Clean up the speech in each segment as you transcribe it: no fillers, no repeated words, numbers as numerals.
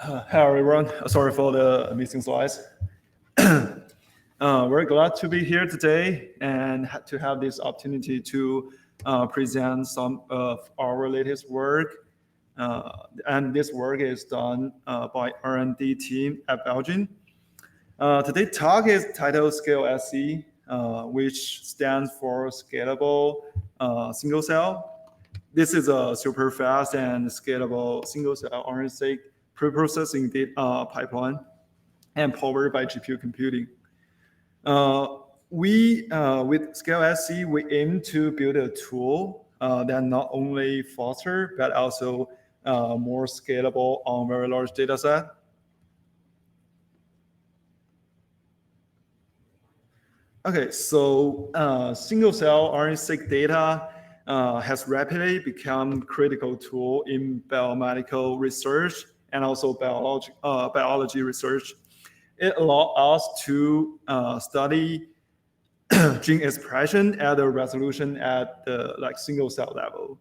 Hi everyone, sorry for the missing slides. We're glad to be here today and to have this opportunity to present some of our latest work. And this work is done by R&D team at Belgium. Today's talk is titled ScaleSC, which stands for Scalable Single Cell. This is a super fast and scalable single cell RNA-seq pre-processing pipeline and powered by GPU computing. With ScaleSC, we aim to build a tool that not only faster, but also more scalable on very large data set. Okay, so single cell RNA-seq data has rapidly become critical tool in biomedical research and also biology research. It allows us to study gene expression at a resolution at the single cell level.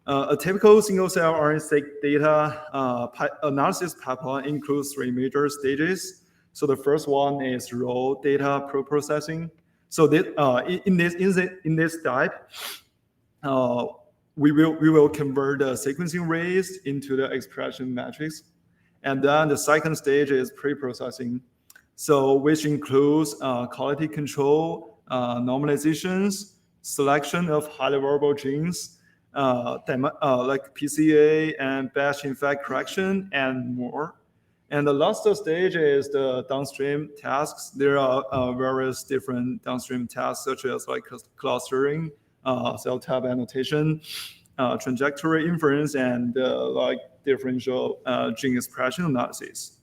A typical single cell RNA-seq data analysis pipeline includes three major stages. So the first one is raw data processing. So in this type, we will convert the sequencing rates into the expression matrix. And then the second stage is pre-processing, so which includes quality control, normalizations, selection of highly variable genes, like PCA and batch effect correction, and more. And the last stage is the downstream tasks. There are various different downstream tasks, such as clustering, cell type annotation, trajectory inference, and differential gene expression analysis.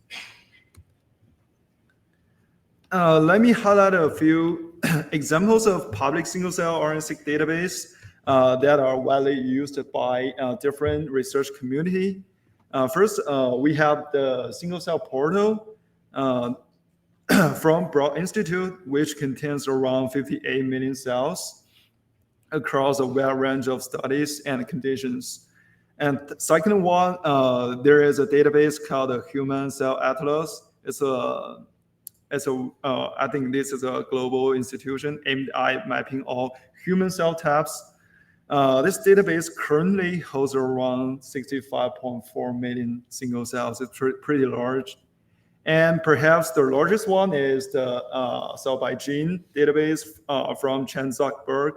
Let me highlight a few examples of public single-cell RNA-seq database that are widely used by different research community. First, we have the single-cell portal from Broad Institute, which contains around 58 million cells across a wide range of studies and conditions. And the second one, there is a database called the Human Cell Atlas. I think this is a global institution aimed at mapping all human cell types. This database currently holds around 65.4 million single cells. It's pretty large. And perhaps the largest one is the Cell by Gene database from Chan Zuckerberg.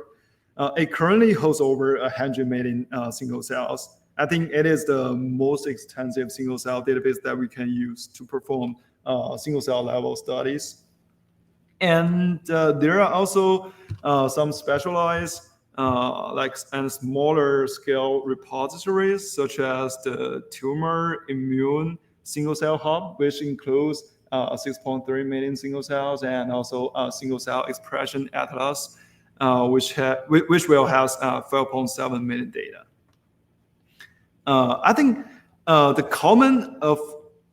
It currently holds over 100 million single cells. I think it is the most extensive single cell database that we can use to perform single cell level studies. And there are also some specialized and smaller scale repositories, such as the Tumor Immune Single Cell Hub, which includes 6.3 million single cells, and also Single Cell Expression Atlas, which will have 12.7 million data. I think the common of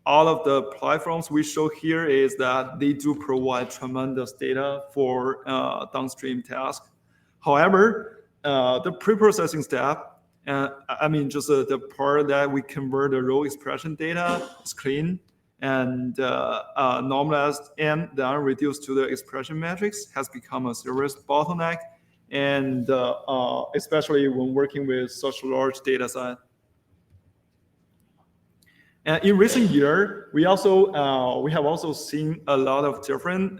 all of the platforms we show here is that they do provide tremendous data for downstream tasks. However, the pre-processing step, just the part that we convert the raw expression data is clean and normalized and then reduced to the expression matrix, has become a serious bottleneck, and especially when working with such large data set. And in recent years, we have also seen a lot of different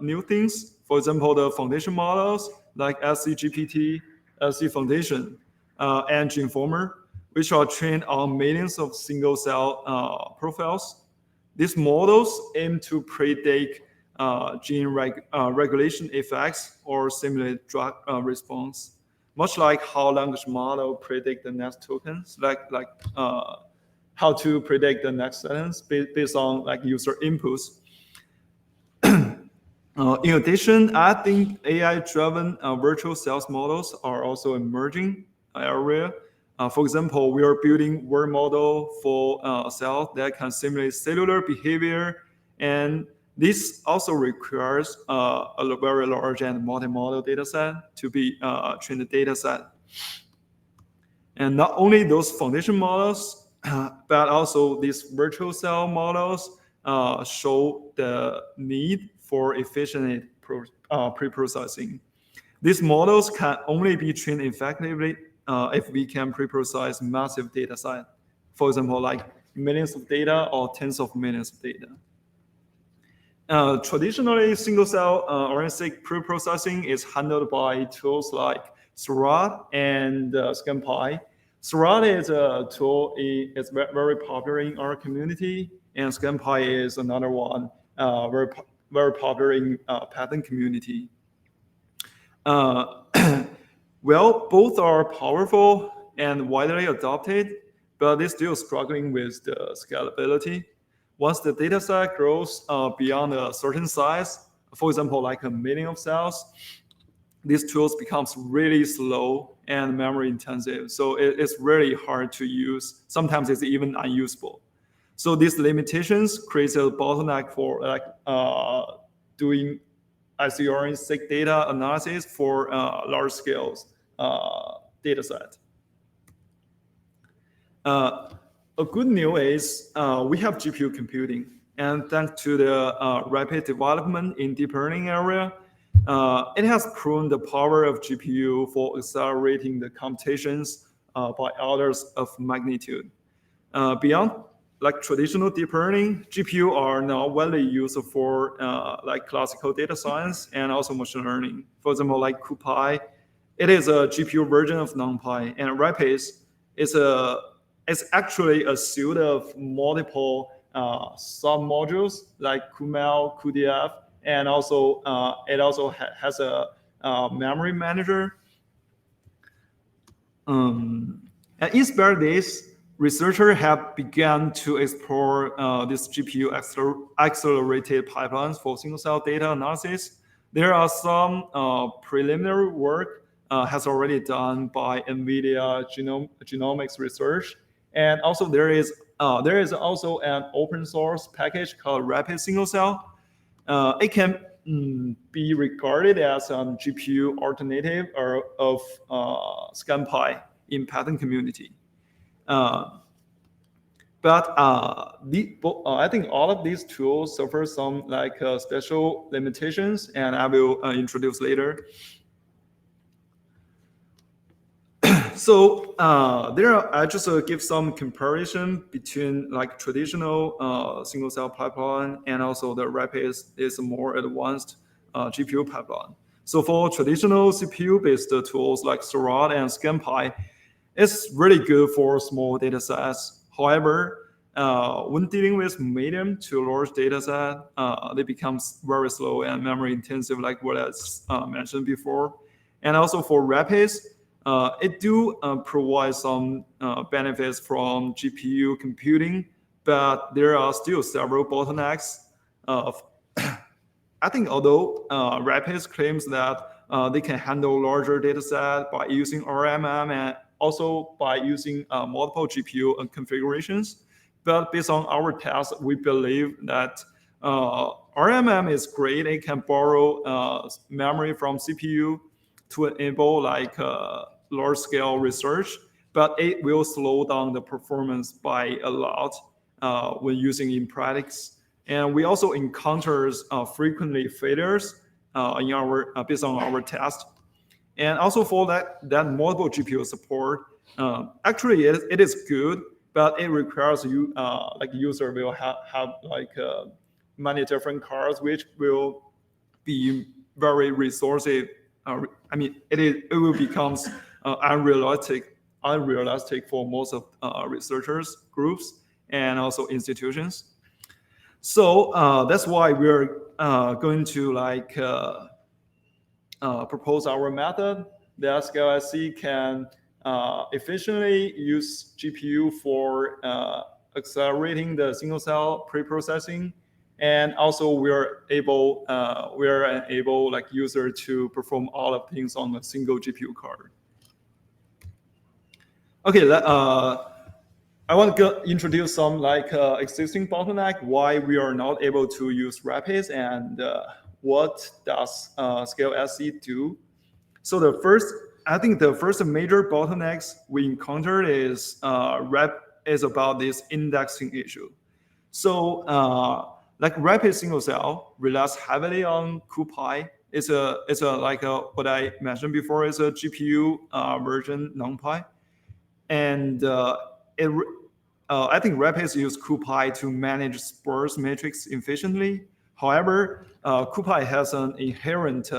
new things. For example, the foundation models like SCGPT, SC Foundation, and GenCompBio, which are trained on millions of single cell profiles. These models aim to predict gene regulation effects or simulate drug response, much like how language model predict the next tokens, like how to predict the next sentence based on user inputs. In addition, I think AI-driven virtual cells models are also emerging area. For example, we are building word model for cells that can simulate cellular behavior, and this also requires a very large and multimodal data set to be trained data set. And not only those foundation models, but also these virtual cell models show the need for efficient preprocessing. These models can only be trained effectively if we can preprocess massive data set. For example, like millions of data or tens of millions of data. Traditionally, single-cell RNA-seq preprocessing is handled by tools like Seurat and ScaleSC. Seurat is a tool, it's very popular in our community, and GenCompBio is another one very popular in Python community. Well, both are powerful and widely adopted, but they're still struggling with the scalability. Once the data set grows beyond a certain size, for example, like 1 million of cells, these tools becomes really slow and memory intensive. So it's really hard to use. Sometimes it's even unusable. So these limitations create a bottleneck for like doing RNA-seq data analysis for large scale data set. A good news is we have GPU computing, and thanks to the rapid development in deep learning area, it has proven the power of GPU for accelerating the computations by orders of magnitude. Beyond like traditional deep learning, GPU are now widely used for like classical data science and also machine learning. For example, like CuPy, it is a GPU version of NumPy, and Rapids is actually a suite of multiple sub-modules like CuML, cuDF, and also it also has a memory manager. And inspired this, researchers have begun to explore this GPU accelerated pipelines for single-cell data analysis. There are some preliminary work has already done by NVIDIA genomics research. And also there is also an open source package called Rapid Single Cell. It can be regarded as a GPU alternative of GenCompBio in Python community. But I think all of these tools suffer some like special limitations, and I will introduce later. So I just give some comparison between like traditional single cell pipeline and also the Rapid is more advanced GPU pipeline. So for traditional CPU-based tools like Seurat and GenCompBio, it's really good for small data sets. However, when dealing with medium to large data set, they become very slow and memory intensive, like what I mentioned before. And also for Rapids, it do provide some benefits from GPU computing, but there are still several bottlenecks. I think although Rapids claims that they can handle larger data set by using RMM and also by using multiple GPU configurations, but based on our tests, we believe that RMM is great. It can borrow memory from CPU to enable like large-scale research, but it will slow down the performance by a lot when using in practice. And we also encounter frequently failures in our based on our test. And also for that multiple GPU support, actually it is good, but it requires you like user will have like many different cards, which will be very resourceful. I mean, it will become unrealistic for most of researchers groups and also institutions. So that's why we're going to like propose our method that ScaleSC can efficiently use GPU for accelerating the single cell preprocessing, and also we're able like user to perform all of things on a single GPU card. Okay, I want to introduce some like existing bottleneck why we are not able to use Rapids and what does ScaleSC do. So I think the first major bottlenecks we encountered is is about this indexing issue. So like rapid single cell relies heavily on CuPy. It's like what I mentioned before is a GPU version NumPy, and I think rapids use CuPy to manage sparse matrix efficiently. However, CuPy has an inherent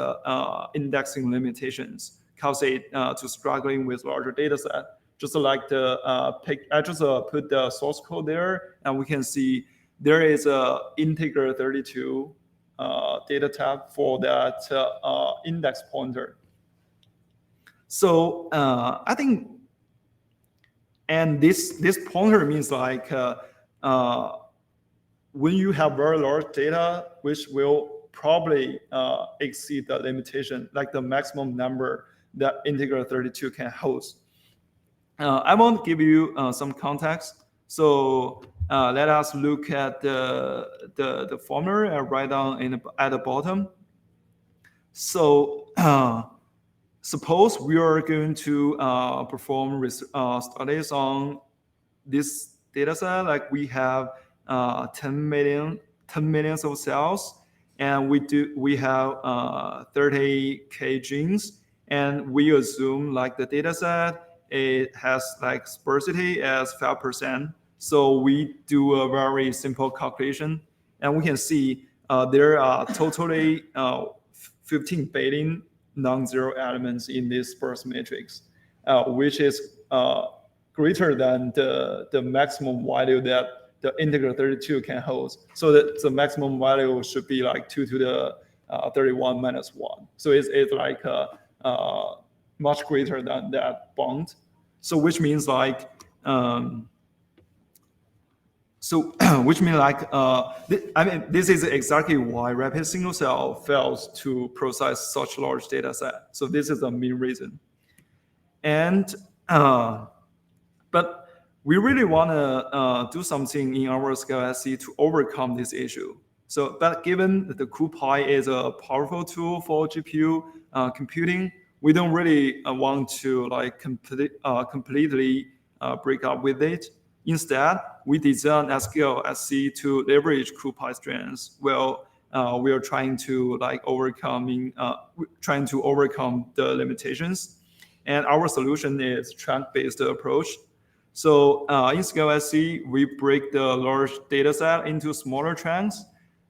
indexing limitations, cause it to struggling with larger data set. Just like I just put the source code there, and we can see there is a integer 32 data type for that index pointer. So I think, and this pointer means like when you have very large data, which will probably exceed the limitation, like the maximum number that integer 32 can host. I want to give you some context. So let us look at the formula right down at the bottom. So suppose we are going to perform studies on this data set, like we have 10 million of cells, and we have 30K genes, and we assume like the data set, it has like sparsity as 5%. So we do a very simple calculation, and we can see there are totally 15 billion non-zero elements in this sparse matrix, which is greater than the maximum value that the integer 32 can hold. So that the maximum value should be like 2 to the 31 minus 1. So it's like much greater than that bound. So which means like I mean, this is exactly why rapid single cell fails to process such large data set. So this is the main reason. And but we really want to do something in our ScaleSC to overcome this issue. So, but given that the CuPy is a powerful tool for GPU computing, we don't really want to like completely break up with it. Instead, we designed ScaleSC to leverage CuPy strengths. Well, we are trying to like overcome the limitations, and our solution is trunk-based approach. So in ScaleSC, we break the large data set into smaller chunks.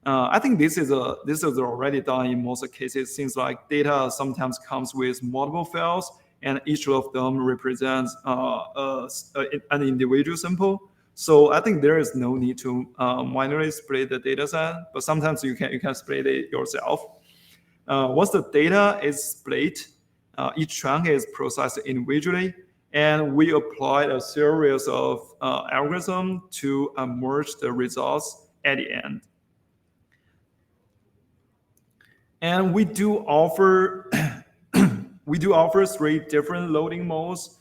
I think this is already done in most cases, since like data sometimes comes with multiple files, and each of them represents an individual sample. So I think there is no need to manually split the data set, but sometimes you can split it yourself. Once the data is split, each chunk is processed individually, and we applied a series of algorithms to merge the results at the end. And we do offer 3 different loading modes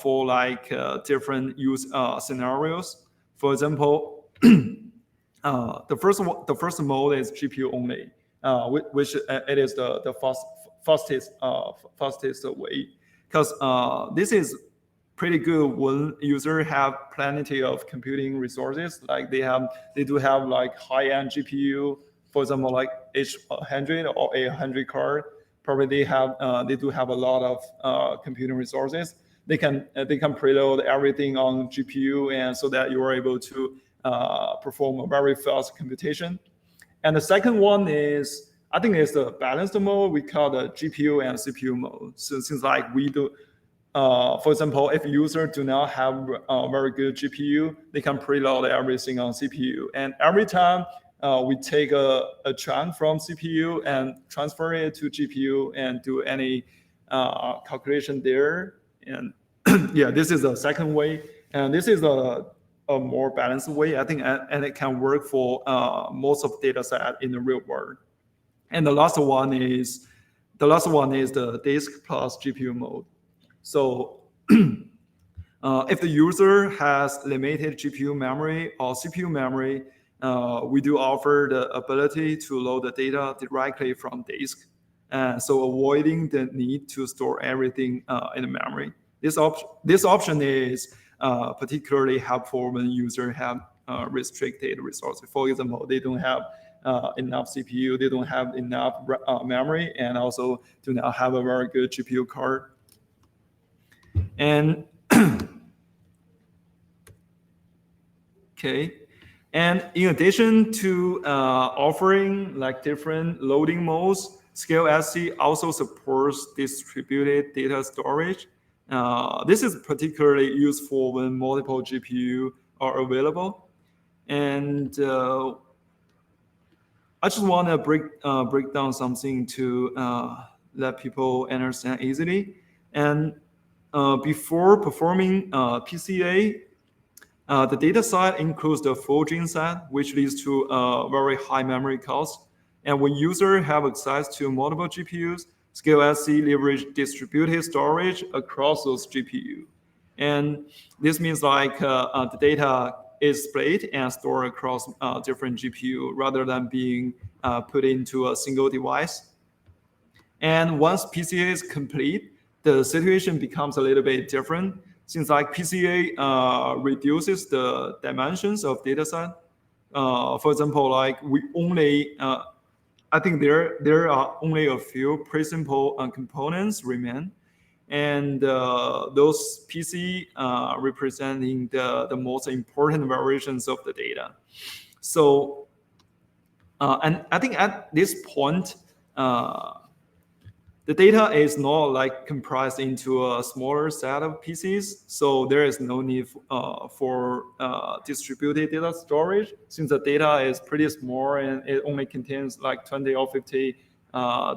for like different use scenarios. For example, the first mode is GPU only, which it is the fastest way, because this is pretty good when user have plenty of computing resources. Like they do have like high-end GPU, for example, like H100 or A100 card. Probably they do have a lot of computing resources. They can preload everything on GPU, and so that you are able to perform a very fast computation. And the second one is, I think it's the balanced mode. We call the GPU and CPU mode. So since like we do, for example, if users do not have a very good GPU, they can preload everything on CPU. And every time we take a chunk from CPU and transfer it to GPU and do any calculation there. And yeah, this is the second way. And this is a more balanced way, I think, and it can work for most of the data set in the real world. And the last one is the disk plus GPU mode. So if the user has limited GPU memory or CPU memory, we do offer the ability to load the data directly from disk, so avoiding the need to store everything in the memory. This option is particularly helpful when users have restricted resources. For example, they don't have enough CPU, they don't have enough memory, and also do not have a very good GPU card. And okay, and in addition to offering like different loading modes, ScaleSC also supports distributed data storage. This is particularly useful when multiple GPU are available. And I just want to break down something to let people understand easily. And before performing PCA, the data set includes the full gene set, which leads to very high memory cost. And when users have access to multiple GPUs, ScaleSC leverage distributed storage across those GPU. And this means like the data is split and stored across different GPU rather than being put into a single device. And once PCA is complete, the situation becomes a little bit different. Since like PCA reduces the dimensions of data set. For example, like we only, I think there are only a few pre-simple components remain. And those PC representing the most important variations of the data. So, and I think at this point, the data is not like comprised into a smaller set of PCs, so there is no need for distributed data storage, since the data is pretty small and it only contains like 20 or 50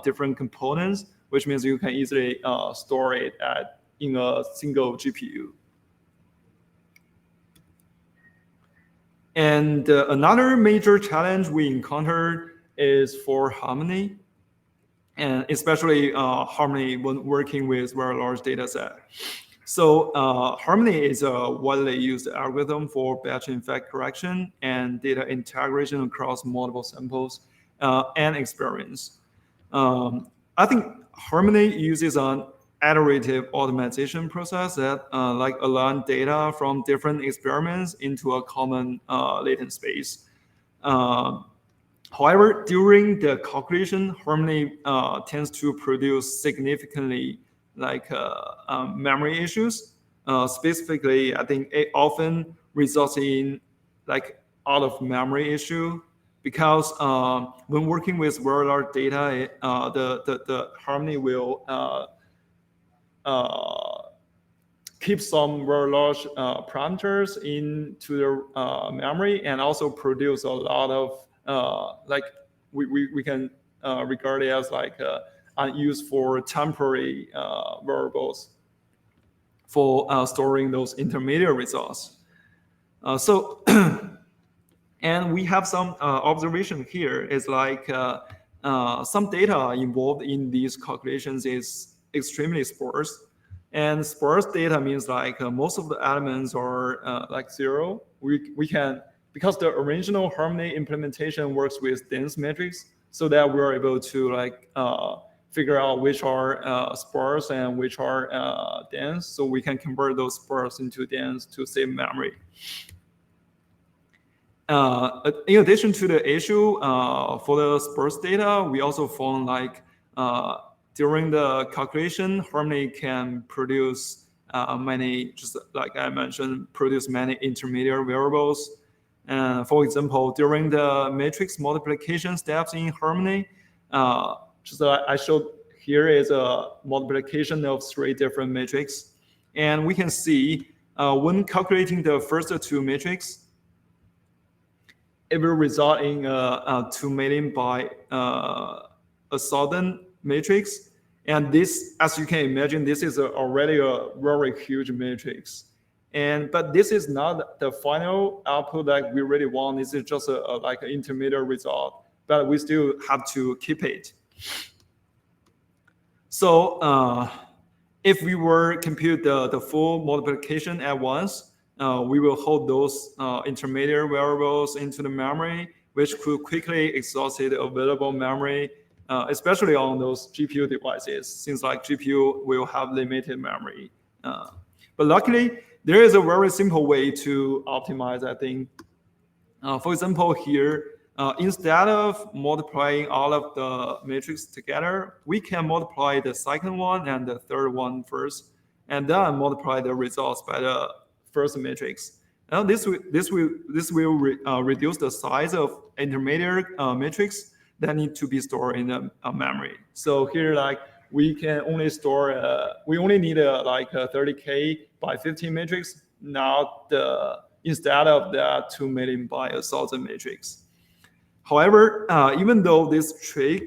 different components, which means you can easily store it in a single GPU. And another major challenge we encountered is for Harmony, and especially Harmony when working with very large data set. So Harmony is a widely used algorithm for batch effect correction and data integration across multiple samples and experiments. I think Harmony uses an iterative optimization process that like align data from different experiments into a common latent space. However, during the calculation, Harmony tends to produce significantly like memory issues. Specifically, I think it often results in like out of memory issue, because when working with very large data, the Harmony will keep some very large parameters into the memory, and also produce a lot of like we can regard it as like unused for temporary variables for storing those intermediate results. So and we have some observation here is like some data involved in these calculations is extremely sparse. And sparse data means like most of the elements are like zero. We can, because the original Harmony implementation works with dense metrics, so that we're able to like figure out which are sparse and which are dense. So we can convert those sparse into dense to save memory. In addition to the issue for the sparse data, we also found like during the calculation, Harmony can produce many, just like I mentioned, produce many intermediate variables. For example, during the matrix multiplication steps in Harmony, just I showed here is a multiplication of 3 different matrices. And we can see when calculating the first 2 matrices, it will result in 2 million by 1,000 matrix. And this, as you can imagine, this is already a very huge matrix. But this is not the final output that we really want. This is just like an intermediate result, but we still have to keep it. So if we were compute the full multiplication at once, we will hold those intermediate variables into the memory, which could quickly exhaust the available memory, especially on those GPU devices, since like GPU will have limited memory. But luckily, there is a very simple way to optimize, I think. For example, here, instead of multiplying all of the matrix together, we can multiply the second one and the third one first, and then multiply the results by the first matrix. Now this will reduce the size of intermediate matrix that need to be stored in the memory. So here, like, we can only store, we only need like a 30K by 15 matrix, not instead of that 2 million by 1,000 matrix. However, even though this trick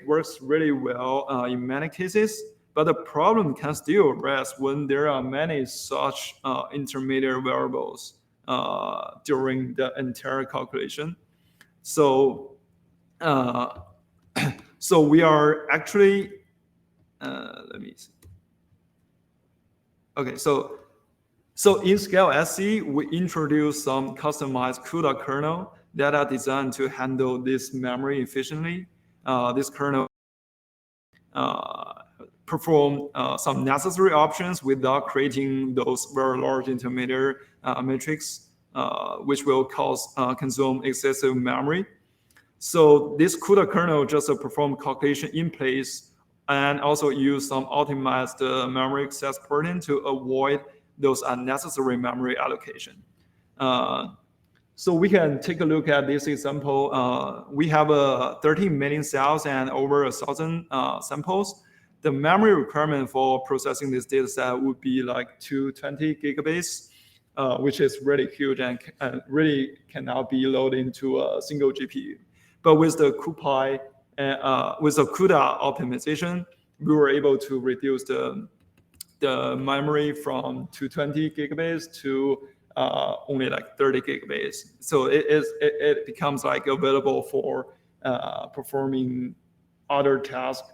works really well in many cases, but the problem can still arise when there are many such intermediate variables during the entire calculation. So, so we are actually, let me see. Okay, so in ScaleSC, we introduce some customized CUDA kernel that are designed to handle this memory efficiently. This kernel perform some necessary options without creating those very large intermediate matrix, which will consume excessive memory. So this CUDA kernel just perform calculation in place and also use some optimized memory access pattern to avoid those unnecessary memory allocation. So we can take a look at this example. We have 13 million cells and over 1,000 samples. The memory requirement for processing this data set would be like 220 gigabytes, which is really huge and really cannot be loaded into a single GPU. But with the CuPy, with the CUDA optimization, we were able to reduce the memory from 220 gigabytes to only like 30 gigabytes. So it becomes like available for performing other tasks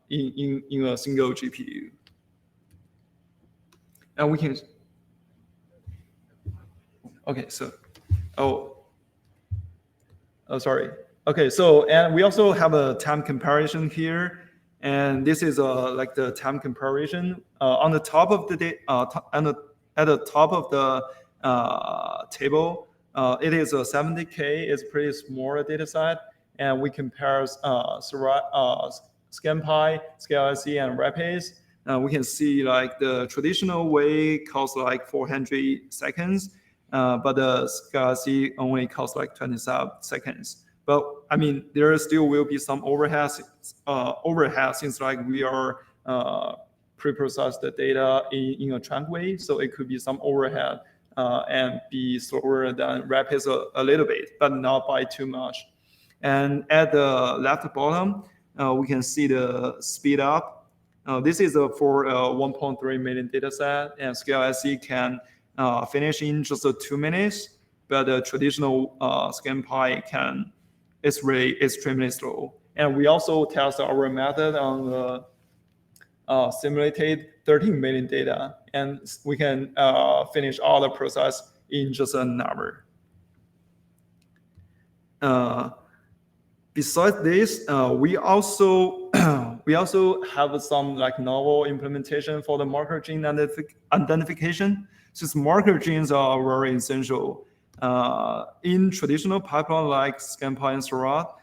in a single GPU. And we can, okay, so, sorry. Okay, so, and we also have a time comparison here. And this is like the time comparison. On the top of the at the top of the table, it is a 70K. It's a pretty small data set, and we compare ScanPy, ScaleSC, and Rapids. We can see like the traditional way costs like 400 seconds, but the ScaleSC only costs like 27 seconds. But I mean, there still will be some overhead since like we are pre-process the data in a trunk way, so it could be some overhead and be slower than Rapids a little bit, but not by too much. And at the left bottom, we can see the speed up. This is for a 1.3 million data set, and ScaleSC can finish in just 2 minutes, but the traditional ScanPy it's really extremely slow. And we also test our method on the simulated 13 million data, and we can finish all the process in just an hour. Besides this, we also have some like novel implementation for the marker gene identification, since marker genes are very essential. In traditional pipeline like ScanPy and Seurat,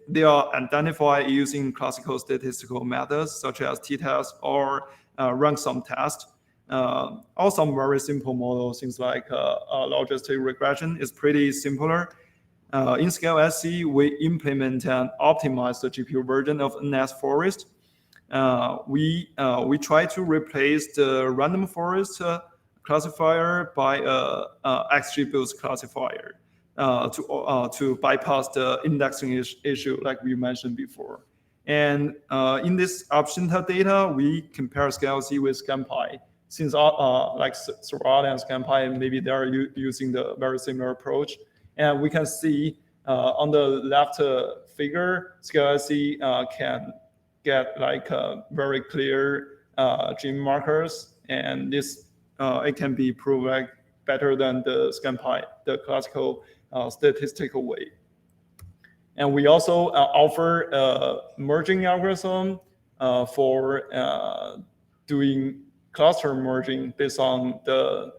they are identified using classical statistical methods such as t-test or rank sum test. Or some very simple models, things like logistic regression is pretty simpler. In ScaleSC, we implement and optimize the GPU version of NS-Forest. We try to replace the random forest classifier by XGBoost classifier to bypass the indexing issue like we mentioned before. And in this option data, we compare ScaleSC with ScanPy. Since like Seurat and ScanPy, maybe they are using the very similar approach. And we can see on the left figure, ScaleSC can get like very clear gene markers, and this it can be proved like better than the ScanPy, the classical statistical way. And we also offer a merging algorithm for doing cluster merging based on the,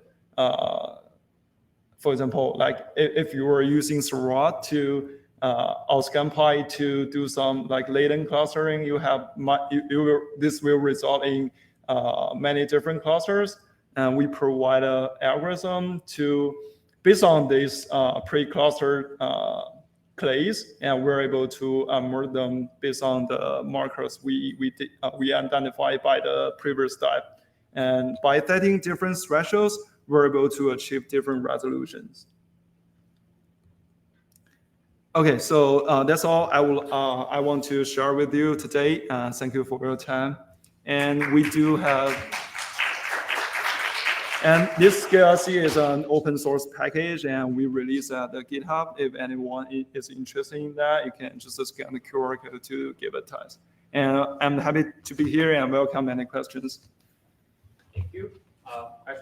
for example, like if you were using Seurat to or ScalePy to do some like latent clustering, you have this will result in many different clusters, and we provide an algorithm to based on these pre-clustered clays, and we're able to merge them based on the markers we identified by the previous step. And by setting different thresholds, we're able to achieve different resolutions. Okay, so that's all I want to share with you today. Thank you for your time. And we do have, and this ScaleSC is an open source package, and we release at the GitHub. If anyone is interested in that, you can just scan the QR code to give a test. And I'm happy to be here and welcome any questions.